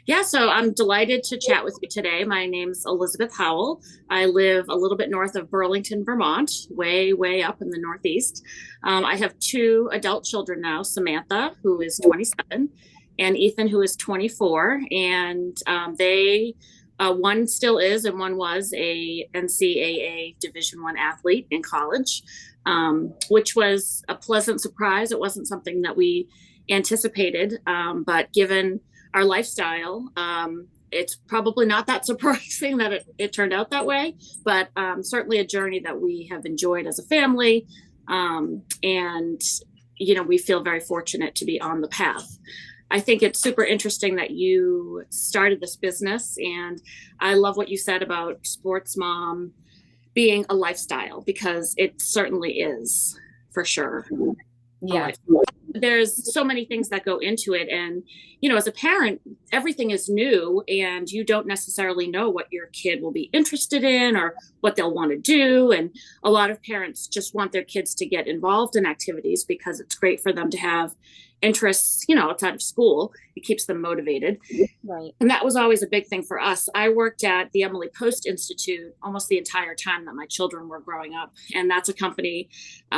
Yeah, so I'm delighted to chat with you today. My name's Elizabeth Howell. I live a little bit north of Burlington, Vermont, way, way up in the Northeast. I have two adult children now, Samantha, who is 27, and Ethan, who is 24. And one still is and one was a NCAA Division One athlete in college, which was a pleasant surprise. It wasn't something that we anticipated, but given our lifestyle, it's probably not that surprising that it turned out that way, but certainly a journey that we have enjoyed as a family. And, we feel very fortunate to be on the path. I think it's super interesting that you started this business. And I love what you said about sports mom being a lifestyle, because it certainly is, for sure. Yeah. There's so many things that go into it. And, as a parent, everything is new and you don't necessarily know what your kid will be interested in or what they'll want to do. And a lot of parents just want their kids to get involved in activities because it's great for them to have interests, outside of school. It keeps them motivated. Right. And that was always a big thing for us. I worked at the Emily Post Institute almost the entire time that my children were growing up. And that's a company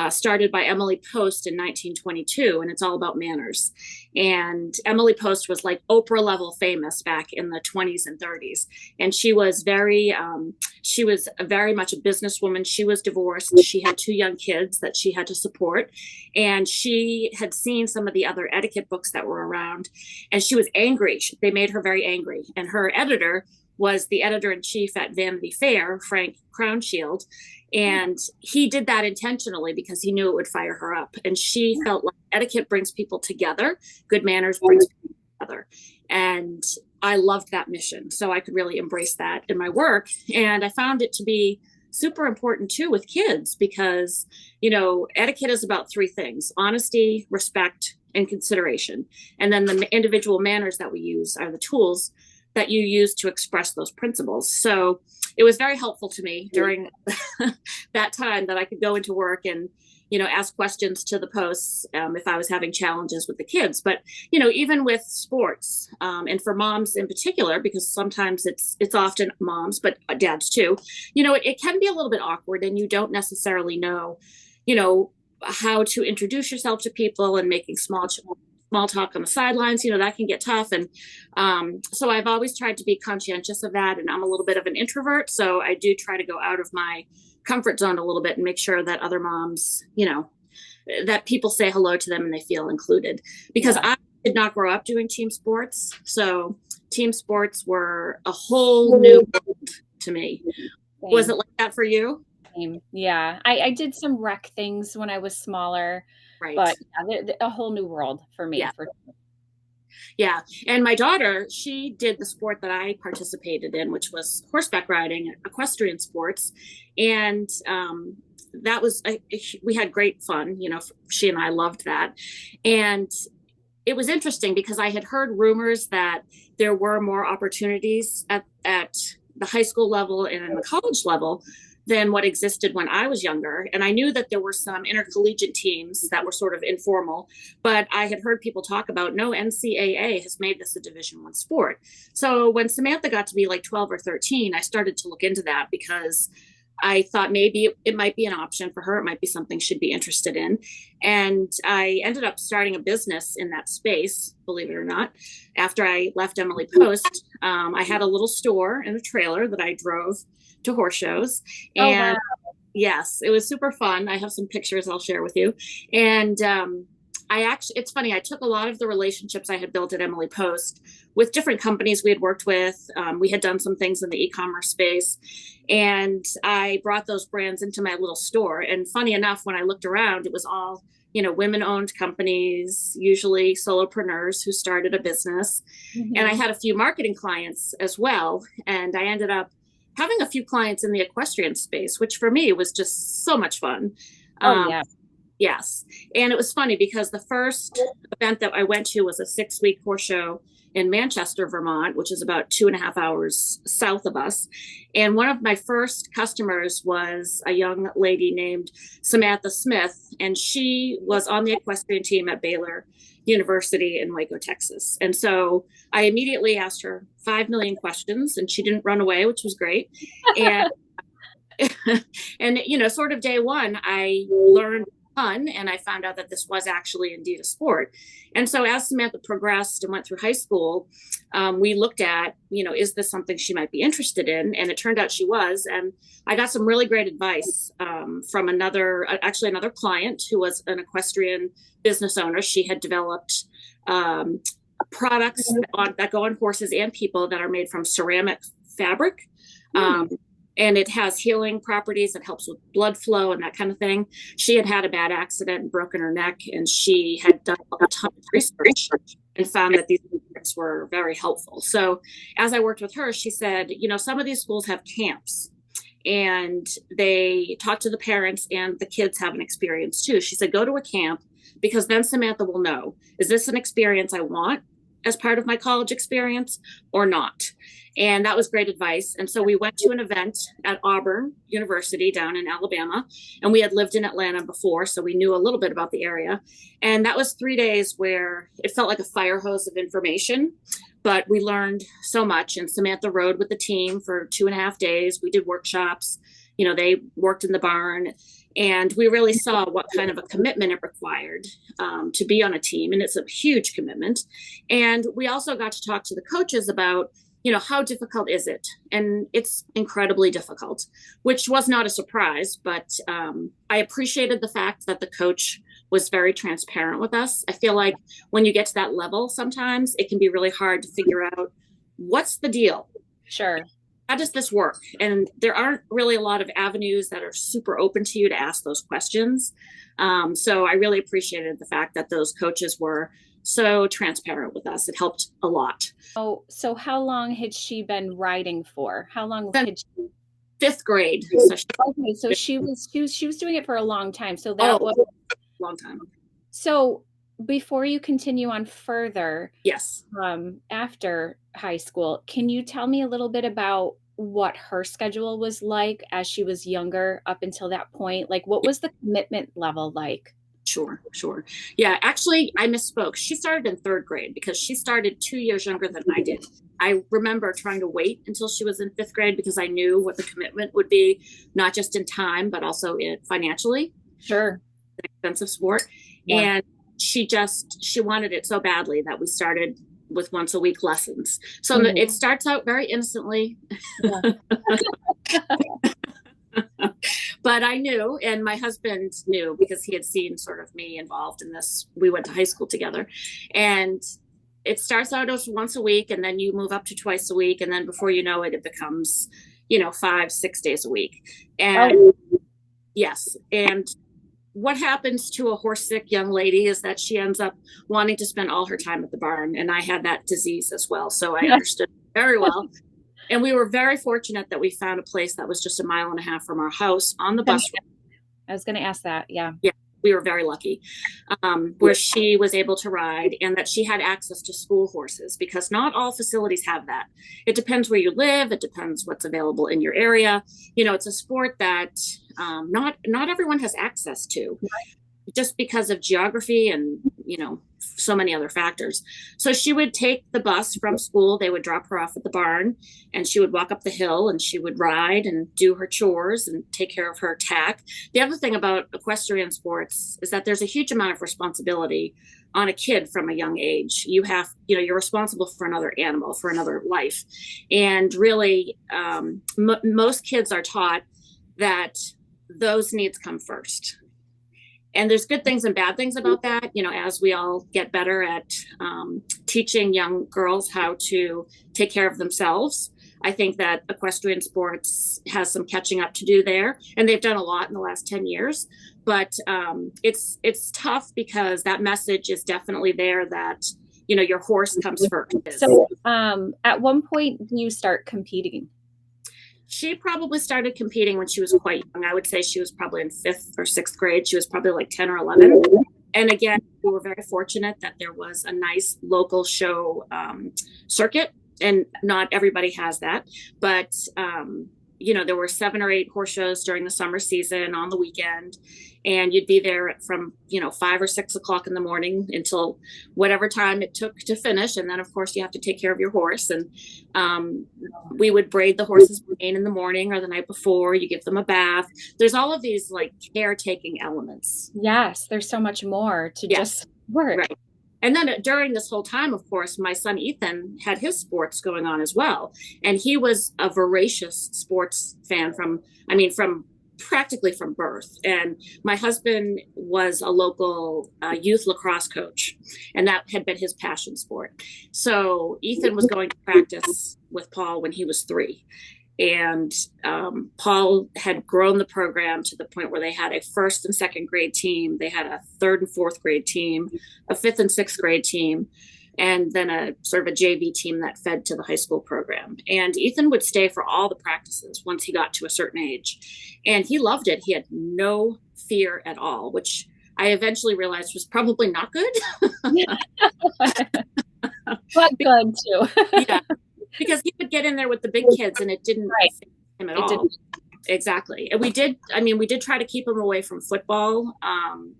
started by Emily Post in 1922, and it's all about manners. And Emily Post was like Oprah level famous back in the 20s and 30s. And she was very much a businesswoman. She was divorced. She had two young kids that she had to support. And she had seen some of the other etiquette books that were around, and she was angry. They made her very angry. And her editor was the editor-in-chief at Vanity Fair, Frank Crownshield. And he did that intentionally because he knew it would fire her up. And she felt like etiquette brings people together. Good manners brings people together. And I loved that mission. So I could really embrace that in my work. And I found it to be super important too with kids because, etiquette is about three things: honesty, respect, and consideration. And then the individual manners that we use are the tools that you use to express those principles. So it was very helpful to me during that time that I could go into work and, ask questions to the posts if I was having challenges with the kids. But, even with sports, and for moms in particular, because sometimes it's often moms, but dads too, it can be a little bit awkward and you don't necessarily know, how to introduce yourself to people, and making small talk on the sidelines, that can get tough. And so I've always tried to be conscientious of that. And I'm a little bit of an introvert. So I do try to go out of my comfort zone a little bit and make sure that other moms, that people say hello to them and they feel included. Because I did not grow up doing team sports. So team sports were a whole new world to me. Same. Was it like that for you? Same. Yeah. I did some rec things when I was smaller. Right. But a whole new world for me. Yeah. Yeah. And my daughter, she did the sport that I participated in, which was horseback riding, equestrian sports. And we had great fun. She and I loved that. And it was interesting because I had heard rumors that there were more opportunities at the high school level and in the college level than what existed when I was younger. And I knew that there were some intercollegiate teams that were sort of informal, but I had heard people talk about, no, NCAA has made this a Division I sport. So when Samantha got to be like 12 or 13, I started to look into that because I thought maybe it might be an option for her. It might be something she'd be interested in. And I ended up starting a business in that space, believe it or not. After I left Emily Post, I had a little store in a trailer that I drove to horse shows. And yes, it was super fun. I have some pictures I'll share with you. And it's funny, I took a lot of the relationships I had built at Emily Post with different companies we had worked with. We had done some things in the e-commerce space, and I brought those brands into my little store. And funny enough, when I looked around, it was all, women-owned companies, usually solopreneurs who started a business. Mm-hmm. And I had a few marketing clients as well. And I ended up having a few clients in the equestrian space, which for me was just so much fun. Yeah. Yes. And it was funny because the first event that I went to was a 6-week horse show in Manchester, Vermont, which is about 2.5 hours south of us. And one of my first customers was a young lady named Samantha Smith, and she was on the equestrian team at Baylor University in Waco, Texas. And so I immediately asked her 5 million questions, and she didn't run away, which was great. And and sort of day one, I learned a ton, and I found out that this was actually indeed a sport. And so as Samantha progressed and went through high school, we looked at, is this something she might be interested in? And it turned out she was. And I got some really great advice from another client who was an equestrian business owner. She had developed products that go on horses and people that are made from ceramic fabric. And it has healing properties. It helps with blood flow and that kind of thing. She had a bad accident and broken her neck, and she had done a ton of research and found that these products were very helpful. So as I worked with her, she said, some of these schools have camps, and they talk to the parents, and the kids have an experience too. She said, go to a camp, because then Samantha will know, is this an experience I want as part of my college experience or not? And that was great advice. And so we went to an event at Auburn University down in Alabama, and we had lived in Atlanta before, so we knew a little bit about the area. And that was 3 days where it felt like a fire hose of information, but we learned so much. And Samantha rode with the team for 2.5 days. We did workshops. They worked in the barn, and we really saw what kind of a commitment it required to be on a team. And it's a huge commitment. And we also got to talk to the coaches about, how difficult is it? And it's incredibly difficult, which was not a surprise, but I appreciated the fact that the coach was very transparent with us. I feel like when you get to that level, sometimes it can be really hard to figure out what's the deal. Sure. How does this work? And there aren't really a lot of avenues that are super open to you to ask those questions. So I really appreciated the fact that those coaches were so transparent with us. It helped a lot. Oh, so how long had she been riding for? How long had she? 5th grade. So she was doing it for a long time. So that was a long time. So before you continue on further, yes, after high school, can you tell me a little bit about what her schedule was like as she was younger up until that point? Like, what was the commitment level like? Sure. Yeah, actually, I misspoke. She started in 3rd grade because she started 2 years younger than I did. I remember trying to wait until she was in 5th grade because I knew what the commitment would be, not just in time, but also financially. Sure. It's an expensive sport. Yeah. And she wanted it so badly that we started with once a week lessons. So it starts out very innocently. Yeah. But I knew, and my husband knew, because he had seen sort of me involved in this. We went to high school together, and it starts out as once a week, and then you move up to twice a week. And then before you know it, it becomes, 5-6 days a week. And yes. And what happens to a horse sick young lady is that she ends up wanting to spend all her time at the barn. And I had that disease as well. So I understood very well. And we were very fortunate that we found a place that was just 1.5 miles from our house on the bus. I was going to ask that. Yeah. Yeah. We were very lucky where she was able to ride, and that she had access to school horses, because not all facilities have that. It depends where you live. It depends what's available in your area. It's a sport that not everyone has access to, just because of geography and, so many other factors. So she would take the bus from school. They would drop her off at the barn, and she would walk up the hill, and she would ride and do her chores and take care of her tack. The other thing about equestrian sports is that there's a huge amount of responsibility on a kid from a young age. You're responsible for another animal, for another life. And really, most kids are taught that those needs come first. And there's good things and bad things about that, as we all get better at teaching young girls how to take care of themselves. I think that equestrian sports has some catching up to do there, and they've done a lot in the last 10 years. But it's tough, because that message is definitely there that, your horse comes first. So at one point, do you start competing? She probably started competing when she was quite young. I would say she was probably in 5th or 6th grade. She was probably like 10 or 11. And again, we were very fortunate that there was a nice local show circuit, and not everybody has that, but there were 7 or 8 horse shows during the summer season on the weekend, and you'd be there from 5 or 6 o'clock in the morning until whatever time it took to finish. And then of course you have to take care of your horse, and we would braid the horse's mane in the morning or the night before. You give them a bath. There's all of these like caretaking elements. Yes, there's so much more to just work. Right. And then during this whole time, of course, my son Ethan had his sports going on as well. And he was a voracious sports fan from practically from birth. And my husband was a local youth lacrosse coach, and that had been his passion sport. So Ethan was going to practice with Paul when he was 3. And Paul had grown the program to the point where they had a 1st and 2nd grade team. They had a 3rd and 4th grade team, a 5th and 6th grade team, and then a sort of a JV team that fed to the high school program. And Ethan would stay for all the practices once he got to a certain age. And he loved it. He had no fear at all, which I eventually realized was probably not good. But good too. Yeah. Because he would get in there with the big kids, and it didn't affect him at all. Exactly. And we did try to keep him away from football.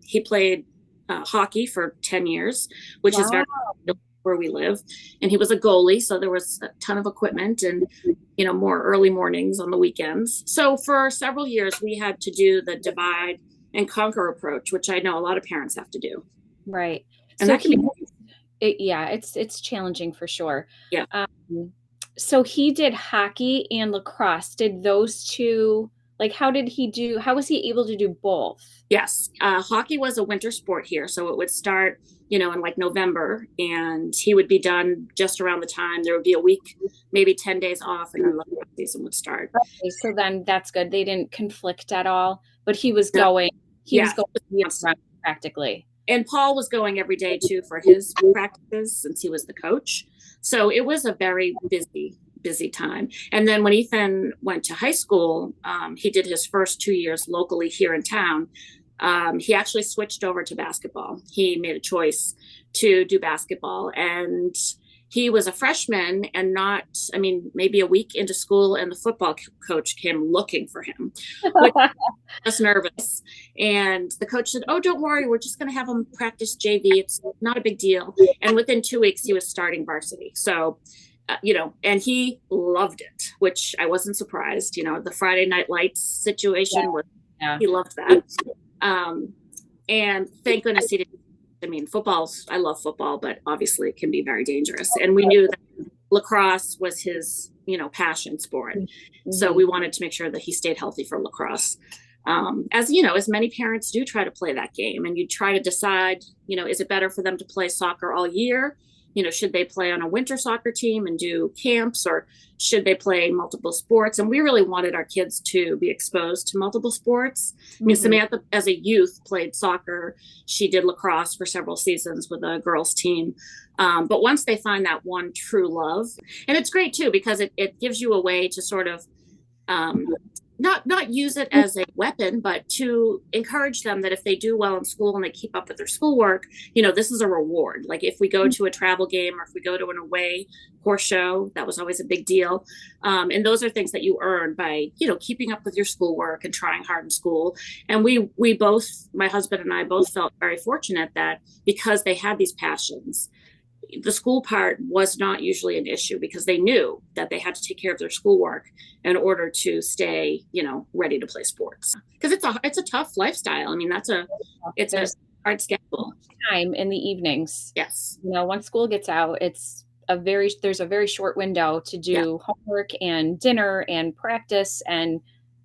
He played hockey for 10 years, which is very where we live. And he was a goalie, so there was a ton of equipment and, more early mornings on the weekends. So for several years, we had to do the divide and conquer approach, which I know a lot of parents have to do. Right. And so that can be it's challenging for sure. Yeah. So he did hockey and lacrosse. Did those two, how was he able to do both? Yes. Hockey was a winter sport here. So it would start, in like November, and he would be done just around the time. There would be a week, maybe 10 days off, and then the season would start. Okay, so then that's good. They didn't conflict at all, but he was going, practically. And Paul was going every day too for his practices since he was the coach. So it was a very busy time. And then when Ethan went to high school, he did his first 2 years locally here in town. He actually switched over to basketball. He made a choice to do basketball, and he was a freshman and maybe a week into school, and the football coach came looking for him. I was nervous. And the coach said, "Oh, don't worry. We're just going to have him practice JV. It's not a big deal." And within 2 weeks, he was starting varsity. So, and he loved it, which I wasn't surprised. The Friday Night Lights situation, he loved that. And thank goodness he didn't. I love football, but obviously it can be very dangerous. And we knew that lacrosse was his, passion sport. Mm-hmm. So we wanted to make sure that he stayed healthy for lacrosse. As many parents do try to play that game, and you try to decide, is it better for them to play soccer all year? Should they play on a winter soccer team and do camps, or should they play multiple sports? And we really wanted our kids to be exposed to multiple sports. Mm-hmm. Samantha, as a youth, played soccer. She did lacrosse for several seasons with a girls team. But once they find that one true love, and it's great too, because it gives you a way to sort of not use it as a weapon, but to encourage them that if they do well in school and they keep up with their schoolwork, this is a reward. Like if we go to a travel game, or if we go to an away horse show, that was always a big deal. And those are things that you earn by, keeping up with your schoolwork and trying hard in school. And we both, my husband and I both, felt very fortunate that because they had these passions, the school part was not usually an issue, because they knew that they had to take care of their schoolwork in order to stay, ready to play sports. Because it's a tough lifestyle. It's a hard schedule. Time in the evenings. Yes. Once school gets out, there's a very short window to do homework and dinner and practice and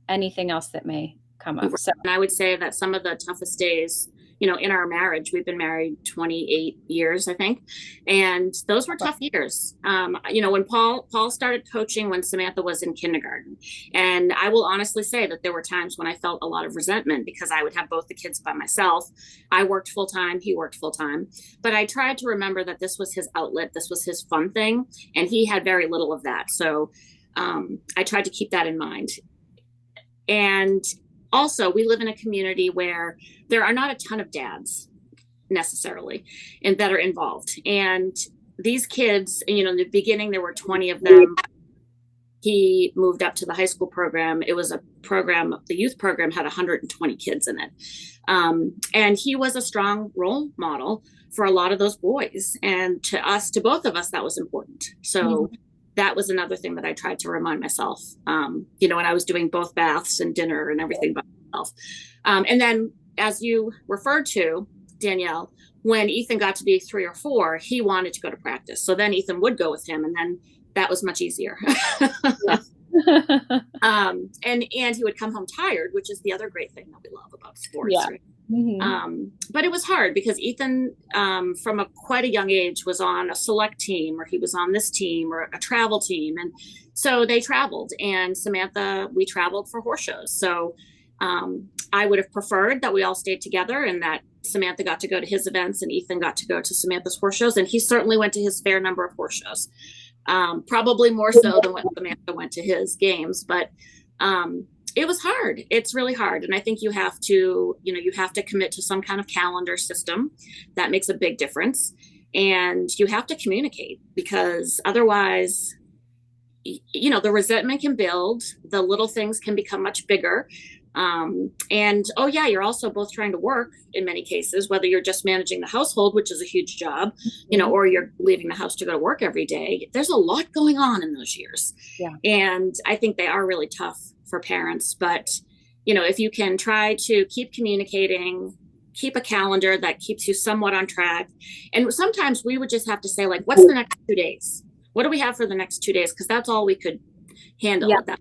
anything else that may come up. So, and I would say that some of the toughest days, in our marriage, we've been married 28 years, I think. And those were tough years. When Paul started coaching when Samantha was in kindergarten. And I will honestly say that there were times when I felt a lot of resentment, because I would have both the kids by myself. I worked full time. He worked full time. But I tried to remember that this was his outlet. This was his fun thing. And he had very little of that. So I tried to keep that in mind. And also, we live in a community where there are not a ton of dads. necessarily and that are involved. And these kids, you know, in the beginning, there were 20 of them. He moved up to the high school program. It was a program, the youth program had 120 kids in it. And he was a strong role model for a lot of those boys. And to us, to both of us, that was important. So that was another thing that I tried to remind myself, you know, when I was doing both baths and dinner and everything by myself. And then, as you referred to, Danielle, when Ethan got to be 3 or 4, he wanted to go to practice. So then Ethan would go with him, and then that was much easier. And he would come home tired, which is the other great thing that we love about sports. Yeah. Right? But it was hard because Ethan, from quite a young age, was on a select team, or he was on this team or a travel team. And so they traveled, and Samantha, we traveled for horse shows. So I would have preferred that we all stayed together and that Samantha got to go to his events and Ethan got to go to Samantha's horse shows. And he certainly went to his fair number of horse shows, probably more so than what Samantha went to his games. But it was hard. It's really hard. And I think you have to commit to some kind of calendar system. That makes a big difference. And you have to communicate, because otherwise, you know, the resentment can build, the little things can become much bigger. And you're also both trying to work in many cases, whether you're just managing the household, which is a huge job, you know, or you're leaving the house to go to work every day. There's a lot going on in those years. Yeah. And I think they are really tough for parents. But, you know, if you can try to keep communicating, keep a calendar that keeps you somewhat on track. And sometimes we would just have to say, like, what's the next 2 days? What do we have for the next 2 days? Because that's all we could handle at that.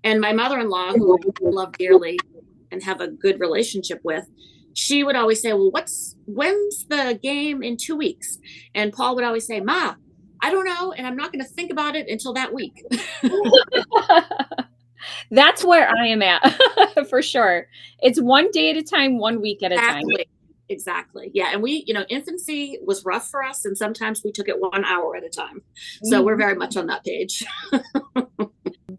And my mother-in-law, who I love dearly and have a good relationship with, she would always say, well, when's the game in 2 weeks? And Paul would always say, Ma, I don't know. And I'm not going to think about it until that week. That's where I am at for sure. It's one day at a time, 1 week at a time. Exactly. Yeah. And we, you know, infancy was rough for us. And sometimes we took it 1 hour at a time. So we're very much on that page.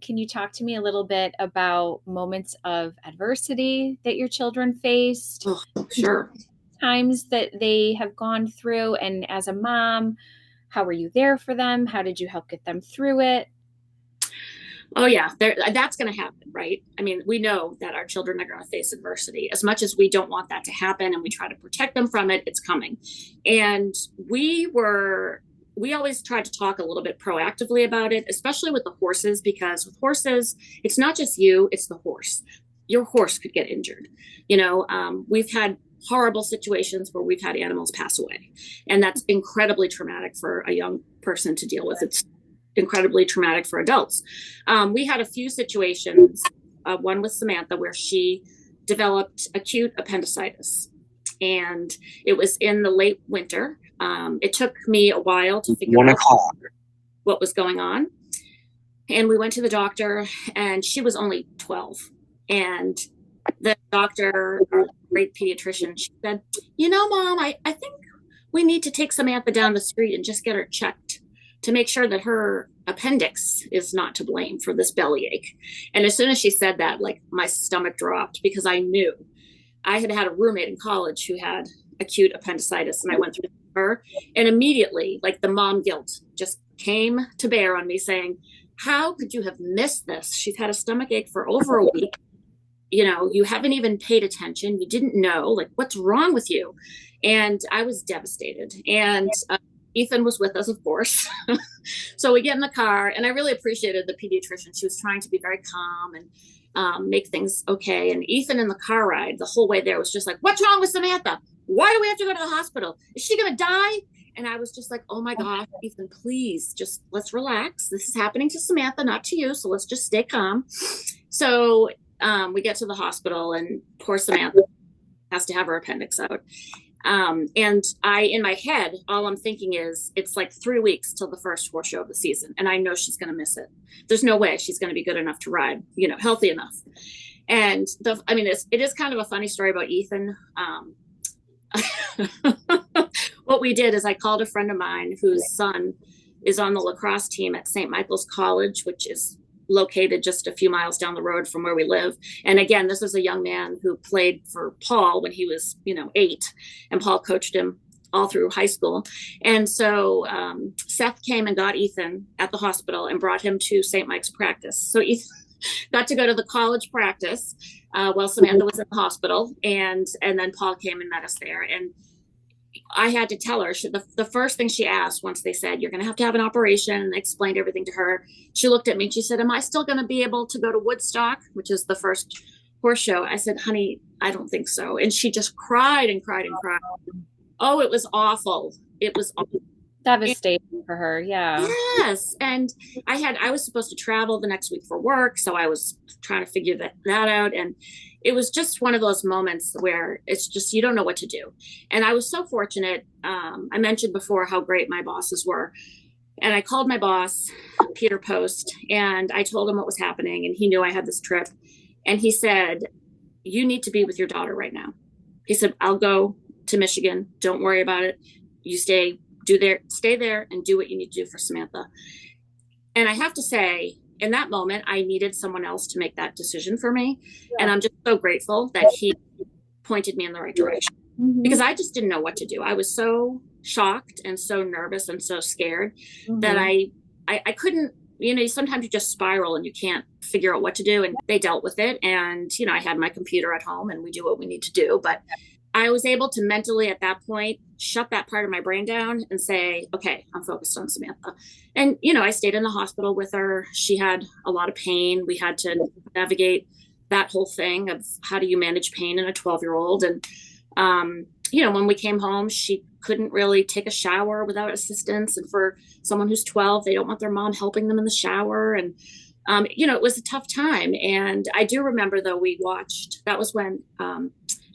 Can you talk to me a little bit about moments of adversity that your children faced? Oh, sure. Times that they have gone through. And as a mom, how were you there for them? How did you help get them through it? Oh, yeah, that's going to happen, right? I mean, we know that our children are going to face adversity. As much as we don't want that to happen and we try to protect them from it, it's coming. And we always tried to talk a little bit proactively about it, especially with the horses, because with horses, it's not just you, it's the horse. Your horse could get injured. You know, we've had horrible situations where we've had animals pass away, and that's incredibly traumatic for a young person to deal with. It's incredibly traumatic for adults. We had a few situations, one with Samantha, where she developed acute appendicitis, and it was in the late winter. It took me a while to figure out what was going on. And we went to the doctor, and she was only 12. And the doctor, our great pediatrician, she said, you know, Mom, I think we need to take Samantha down the street and just get her checked to make sure that her appendix is not to blame for this bellyache. And as soon as she said that, like, my stomach dropped, because I knew I had a roommate in college who had acute appendicitis, and I went through her, and immediately, like, the mom guilt just came to bear on me, saying, how could you have missed this? She's had a stomach ache for over a week. You know, you haven't even paid attention. You didn't know, like, what's wrong with you? And I was devastated. And Ethan was with us, of course. So we get in the car, and I really appreciated the pediatrician. She was trying to be very calm and make things okay. And Ethan, in the car ride the whole way there, was just like, what's wrong with Samantha? Why do we have to go to the hospital? Is she going to die? And I was just like, oh my gosh, Ethan, please, just let's relax. This is happening to Samantha, not to you. So let's just stay calm. So we get to the hospital, and poor Samantha has to have her appendix out. And in my head, all I'm thinking is, it's like 3 weeks till the first horse show of the season, and I know she's going to miss it. There's no way she's going to be good enough to ride, you know, healthy enough. And it is kind of a funny story about Ethan. What we did is, I called a friend of mine whose son is on the lacrosse team at St. Michael's College, which is located just a few miles down the road from where we live. And again, this was a young man who played for Paul when he was, 8, and Paul coached him all through high school. And so Seth came and got Ethan at the hospital and brought him to St. Mike's practice. So Ethan got to go to the college practice while Samantha was in the hospital. And then Paul came and met us there. And I had to tell her, the first thing she asked once they said, you're going to have an operation, and I explained everything to her. She looked at me and she said, am I still going to be able to go to Woodstock, which is the first horse show? I said, honey, I don't think so. And she just cried and cried and cried. Oh, it was awful. It was awful. Devastating for her. Yeah. Yes. And I was supposed to travel the next week for work. So I was trying to figure that out. And it was just one of those moments where it's just, you don't know what to do. And I was so fortunate. I mentioned before how great my bosses were. And I called my boss, Peter Post, and I told him what was happening. And he knew I had this trip. And he said, you need to be with your daughter right now. He said, I'll go to Michigan. Don't worry about it. You stay there and do what you need to do for Samantha. And I have to say, in that moment, I needed someone else to make that decision for me. Yeah. And I'm just so grateful that he pointed me in the right direction, because I just didn't know what to do. I was so shocked and so nervous and so scared that I couldn't, sometimes you just spiral and you can't figure out what to do. And they dealt with it. And, I had my computer at home and we do what we need to do. But I was able to mentally at that point shut that part of my brain down and say, okay, I'm focused on Samantha. And, I stayed in the hospital with her. She had a lot of pain. We had to navigate that whole thing of how do you manage pain in a 12-year-old. And, when we came home, she couldn't really take a shower without assistance. And for someone who's 12, they don't want their mom helping them in the shower. And, it was a tough time. And I do remember, though, that was when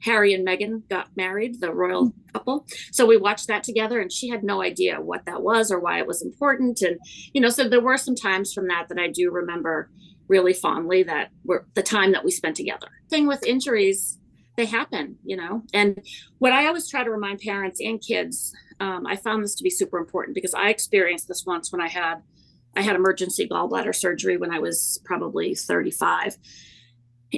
Harry and Meghan got married, the royal couple. So we watched that together, and she had no idea what that was or why it was important. And, so there were some times from that I do remember really fondly that were the time that we spent together. Thing with injuries, they happen, and what I always try to remind parents and kids, I found this to be super important because I experienced this once when I had emergency gallbladder surgery when I was probably 35.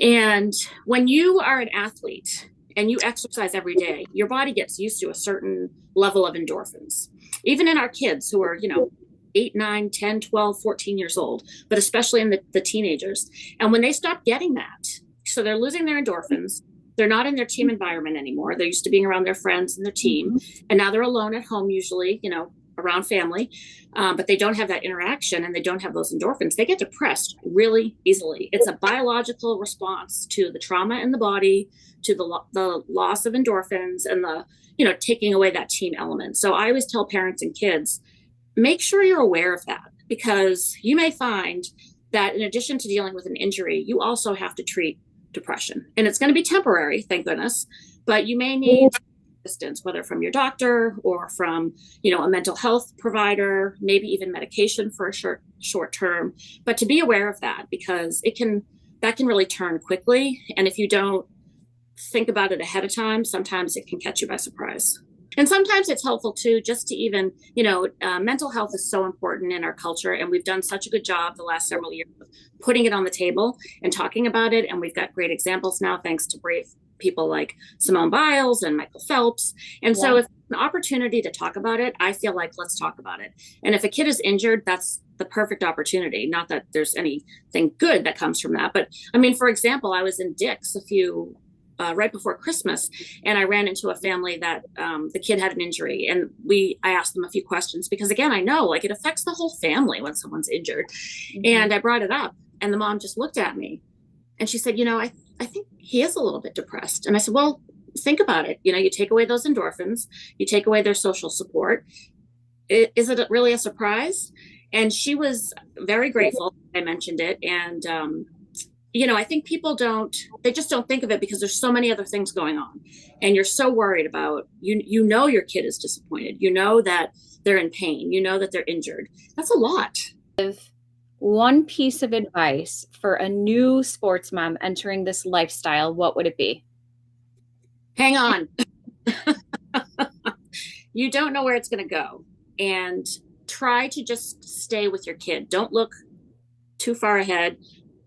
And when you are an athlete and you exercise every day, your body gets used to a certain level of endorphins. Even in our kids who are, 8, 9, 10, 12, 14 years old, but especially in the teenagers. And when they stop getting that, so they're losing their endorphins, they're not in their team environment anymore. They're used to being around their friends and their team. And now they're alone at home, usually, around family, but they don't have that interaction and they don't have those endorphins. They get depressed really easily. It's a biological response to the trauma in the body, to the loss of endorphins and the, taking away that team element. So I always tell parents and kids, make sure you're aware of that, because you may find that in addition to dealing with an injury, you also have to treat depression. And it's going to be temporary, thank goodness, but you may need assistance, whether from your doctor or from, a mental health provider, maybe even medication for a short term, but to be aware of that, because that can really turn quickly. And if you don't think about it ahead of time, sometimes it can catch you by surprise. And sometimes it's helpful too, just to even, mental health is so important in our culture. And we've done such a good job the last several years of putting it on the table and talking about it. And we've got great examples now, thanks to brave people like Simone Biles and Michael Phelps. And so if an opportunity to talk about it, I feel like let's talk about it. And if a kid is injured, that's the perfect opportunity. Not that there's anything good that comes from that. But I mean, for example, I was in Dick's right before Christmas, and I ran into a family that the kid had an injury, and I asked them a few questions because, again, I know it affects the whole family when someone's injured. And I brought it up, and the mom just looked at me and she said, I think he is a little bit depressed. And I said, well, think about it. You take away those endorphins, you take away their social support. Is it really a surprise? And she was very grateful I mentioned it. And, I think people they just don't think of it because there's so many other things going on. And you're so worried about, your kid is disappointed. That they're in pain. That they're injured. That's a lot. One piece of advice for a new sports mom entering this lifestyle, what would it be? Hang on. You don't know where it's going to go. And try to just stay with your kid. Don't look too far ahead.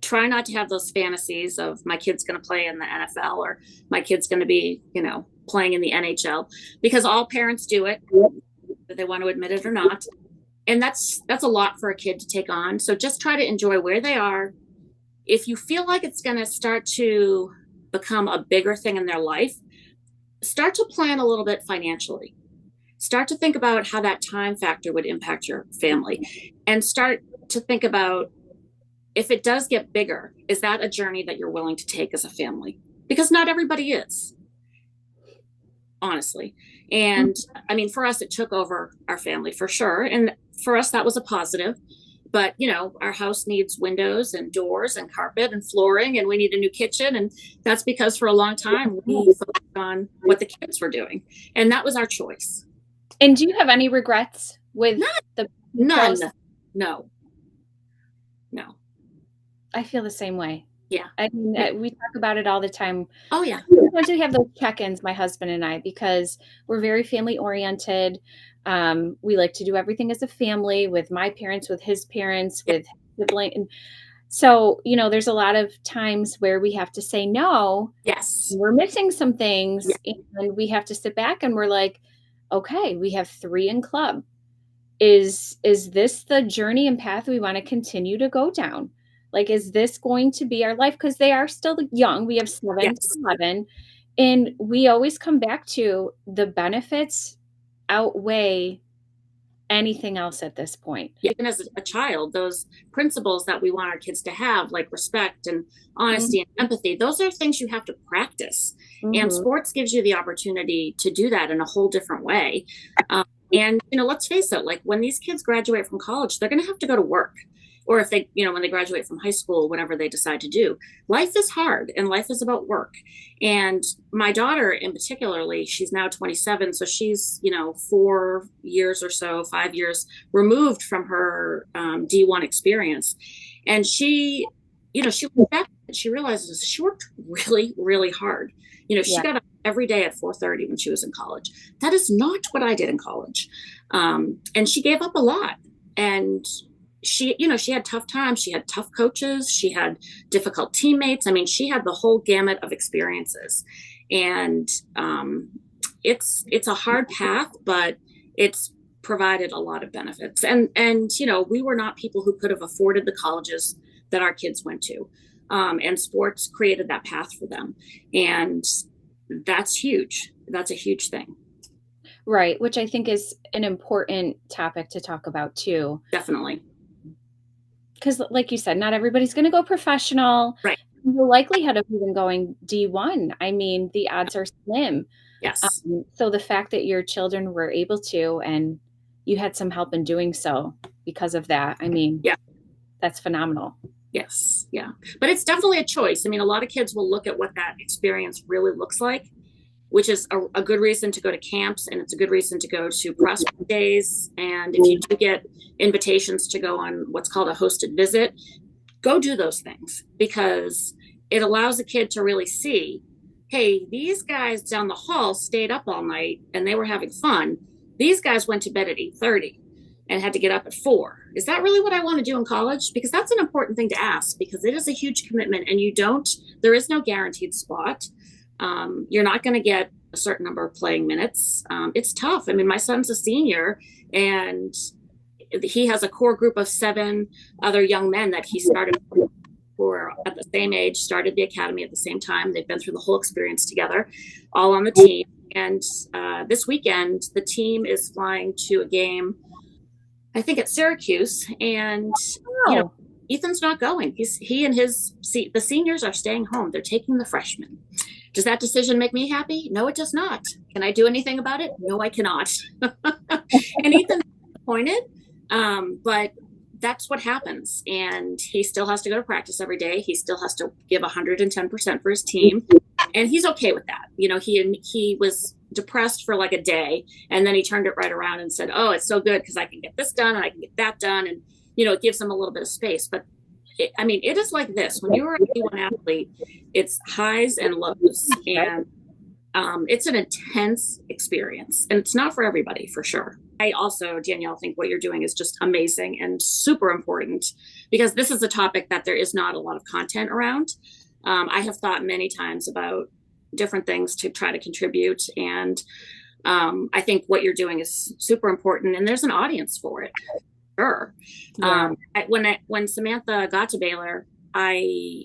Try not to have those fantasies of my kid's going to play in the NFL or my kid's going to be, playing in the NHL, because all parents do it, whether they want to admit it or not. And that's a lot for a kid to take on. So just try to enjoy where they are. If you feel like it's going to start to become a bigger thing in their life, start to plan a little bit financially. Start to think about how that time factor would impact your family, and start to think about, if it does get bigger, is that a journey that you're willing to take as a family? Because not everybody is, honestly. And I mean, for us, it took over our family for sure. And for us, that was a positive. But, our house needs windows and doors and carpet and flooring, and we need a new kitchen. And that's because for a long time, we focused on what the kids were doing. And that was our choice. And do you have any regrets with None. No. I feel the same way. Yeah. I mean, we talk about it all the time. Oh, yeah. Sometimes we have those check-ins, my husband and I, because we're very family oriented. We like to do everything as a family, with my parents, with his parents, with sibling. And so, there's a lot of times where we have to say no. Yes. We're missing some things, and we have to sit back and we're like, okay, we have 3 in club. Is this the journey and path we want to continue to go down? Like, is this going to be our life? Because they are still young. We have 7 to 11. And we always come back to the benefits outweigh anything else at this point. Even as a child, those principles that we want our kids to have, like respect and honesty and empathy, those are things you have to practice. And sports gives you the opportunity to do that in a whole different way. And, let's face it, like when these kids graduate from college, they're going to have to go to work. Or if they, when they graduate from high school, whatever they decide to do, life is hard and life is about work. And my daughter in particularly, she's now 27. So she's, 4 years or so, 5 years removed from her D1 experience. And she went back and she realizes she worked really, really hard. She got up every day at 4:30 when she was in college. That is not what I did in college. And she gave up a lot. And she had tough times. She had tough coaches. She had difficult teammates. I mean, she had the whole gamut of experiences. And it's a hard path, but it's provided a lot of benefits. And we were not people who could have afforded the colleges that our kids went to. And sports created that path for them. And that's huge. That's a huge thing. Right. Which I think is an important topic to talk about too. Definitely. Because like you said, not everybody's going to go professional. Right. The likelihood of even going D1, I mean, the odds are slim. Yes. So the fact that your children were able to, and you had some help in doing so because of that, I mean, that's phenomenal. Yes. Yeah. But it's definitely a choice. I mean, a lot of kids will look at what that experience really looks like, which is a good reason to go to camps, and it's a good reason to go to prospect days. And if you do get invitations to go on what's called a hosted visit, go do those things, because it allows a kid to really see, hey, these guys down the hall stayed up all night and they were having fun. These guys went to bed at 8:30 and had to get up at 4. Is that really what I want to do in college? Because that's an important thing to ask, because it is a huge commitment, and there is no guaranteed spot. You're not going to get a certain number of playing minutes. It's tough. I mean, my son's a senior, and he has a core group of 7 other young men that he started who are at the same age, started the academy at the same time. They've been through the whole experience together, all on the team. And this weekend, the team is flying to a game, I think at Syracuse, and Ethan's not going. The seniors are staying home. They're taking the freshmen. Does that decision make me happy? No, it does not. Can I do anything about it? No, I cannot. And Ethan's disappointed, but that's what happens. And he still has to go to practice every day. He still has to give 110% for his team. And he's okay with that. He was depressed for like a day, and then he turned it right around and said, oh, it's so good because I can get this done and I can get that done. And, it gives him a little bit of space. But it is like this. When you're a D1 athlete, it's highs and lows, and it's an intense experience, and it's not for everybody, for sure. I also, Danielle, think what you're doing is just amazing and super important because this is a topic that there is not a lot of content around. I have thought many times about different things to try to contribute, and I think what you're doing is super important, and there's an audience for it. Sure. Yeah. When Samantha got to Baylor, I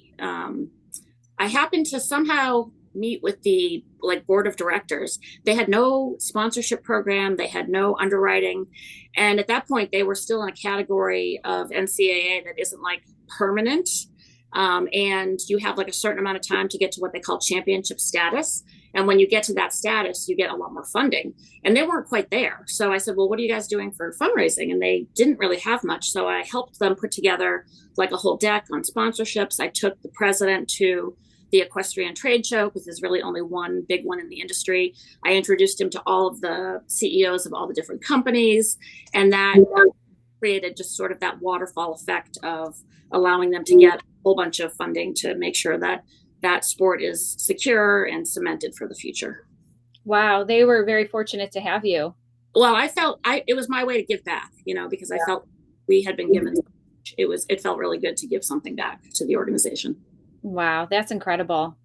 happened to somehow meet with the like board of directors. They had no sponsorship program, they had no underwriting, and at that point they were still in a category of NCAA that isn't like permanent. And you have like a certain amount of time to get to what they call championship status. And when you get to that status, you get a lot more funding. And they weren't quite there. So I said, well, what are you guys doing for fundraising? And they didn't really have much. So I helped them put together like a whole deck on sponsorships. I took the president to the equestrian trade show because there's really only one big one in the industry. I introduced him to all of the CEOs of all the different companies. And that created just sort of that waterfall effect of allowing them to get a whole bunch of funding to make sure that that sport is secure and cemented for the future. Wow, they were very fortunate to have you. Well, it was my way to give back, because I felt we had been given. It felt really good to give something back to the organization. Wow, that's incredible.